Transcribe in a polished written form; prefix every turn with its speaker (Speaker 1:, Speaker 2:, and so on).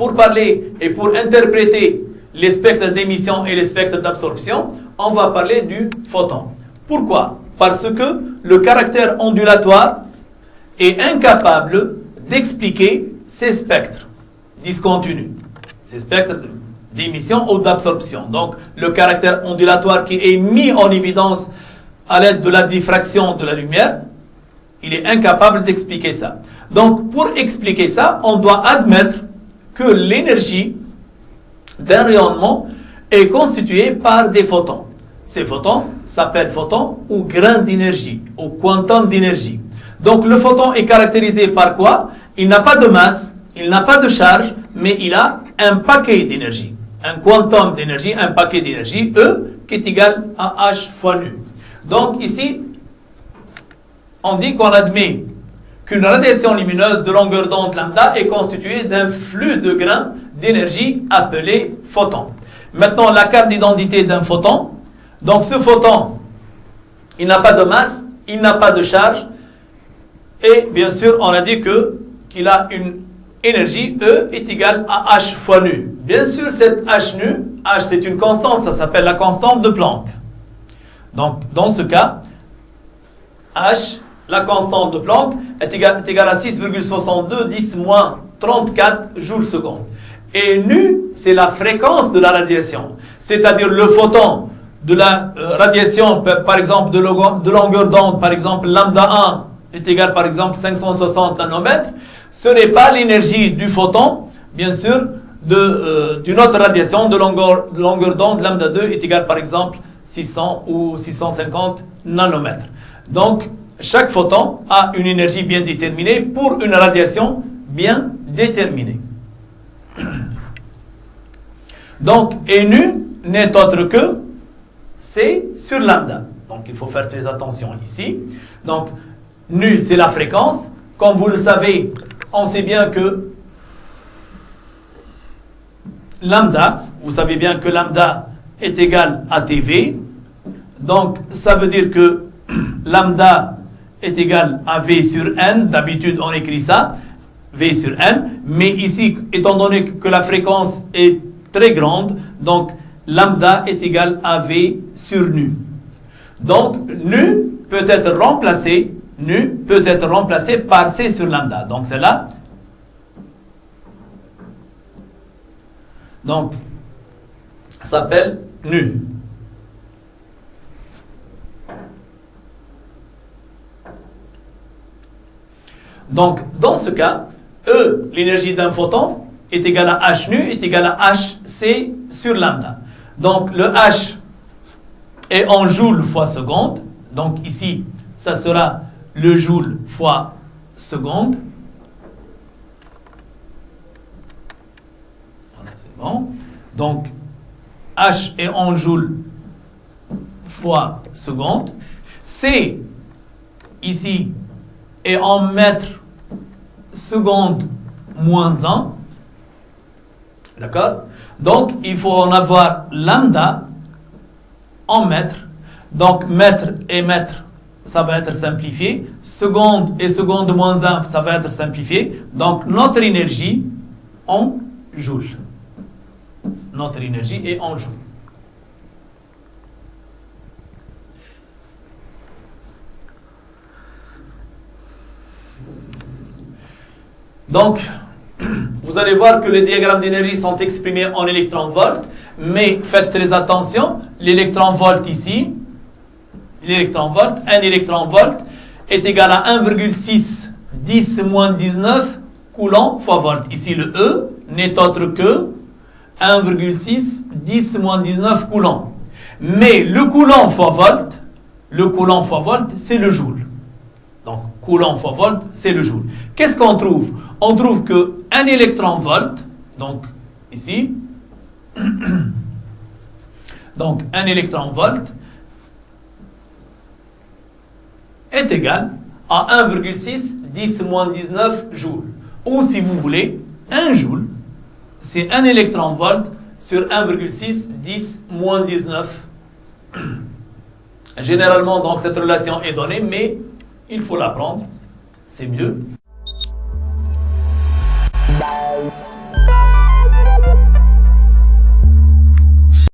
Speaker 1: pour parler et pour interpréter les spectres d'émission et les spectres d'absorption, on va parler du photon. Pourquoi? Parce que le caractère ondulatoire est incapable d'expliquer ces spectres discontinus, ces spectres d'émission ou d'absorption. Donc, le caractère ondulatoire qui est mis en évidence à l'aide de la diffraction de la lumière, il est incapable d'expliquer ça. Donc, pour expliquer ça, on doit admettre que l'énergie d'un rayonnement est constituée par des photons. Ces photons s'appellent photons ou grains d'énergie, ou quantum d'énergie. Donc, le photon est caractérisé par quoi? Il n'a pas de masse, il n'a pas de charge, mais il a un paquet d'énergie. Un quantum d'énergie, un paquet d'énergie, E, qui est égal à H fois nu. Donc, ici, on dit qu'on admet qu'une radiation lumineuse de longueur d'onde lambda est constituée d'un flux de grains d'énergie appelé photon. Maintenant, la carte d'identité d'un photon. Donc, ce photon, il n'a pas de masse, il n'a pas de charge. Et bien sûr, on a dit qu'il a une énergie, E est égale à H fois nu. Bien sûr, cette H nu, H c'est une constante, ça s'appelle la constante de Planck. Donc, dans ce cas, H, la constante de Planck, est égale à 6,62 10 moins 34 joules secondes. Et nu, c'est la fréquence de la radiation. C'est-à-dire le photon de la radiation, par exemple, de longueur d'onde, par exemple, lambda 1 est égal, par exemple, 560 nanomètres. Ce n'est pas l'énergie du photon, bien sûr, d'une autre radiation de longueur d'onde, lambda 2 est égal, par exemple, 600 ou 650 nanomètres. Donc, chaque photon a une énergie bien déterminée pour une radiation bien déterminée. Donc, et nu n'est autre que C sur lambda. Donc, il faut faire très attention ici. Donc, nu, c'est la fréquence. Comme vous le savez, on sait bien que lambda, vous savez bien que lambda est égal à TV. Donc, ça veut dire que lambda est égal à V sur N. D'habitude, on écrit ça, V sur N. Mais ici, étant donné que la fréquence est très grande, donc lambda est égal à V sur nu. Donc, nu peut être remplacé par C sur lambda. Donc, c'est là. Donc, ça s'appelle nu. Donc, dans ce cas, E, l'énergie d'un photon, est égale à H nu, est égale à HC sur lambda. Donc, le H est en joule fois seconde. Donc, ici, ça sera le joule fois seconde. Voilà, c'est bon. Donc, H est en joule fois seconde. C, ici, est en mètres seconde moins 1. D'accord? Donc, il faut en avoir lambda en mètres. Donc, mètre et mètre, ça va être simplifié. Seconde et seconde moins 1, ça va être simplifié. Donc, notre énergie en joules. Notre énergie est en joules. Donc, vous allez voir que les diagrammes d'énergie sont exprimés en électron-volts, mais faites très attention, l'électron-volt ici, l'électron-volt, un électron-volt est égal à 1,6 10 moins 19 coulomb fois volt. Ici, le E n'est autre que 1,6 10 moins 19 coulomb. Mais le coulomb fois volt, c'est le joule. Donc, coulomb fois volt, c'est le joule. Qu'est-ce qu'on trouve? On trouve qu'un électron-volt, donc ici, donc un électron-volt est égal à 1,6 10 moins 19 joules. Ou si vous voulez, 1 joule, c'est un électron-volt sur 1,6 10 moins 19. Généralement, donc, cette relation est donnée, mais il faut l'apprendre. C'est mieux. Bye.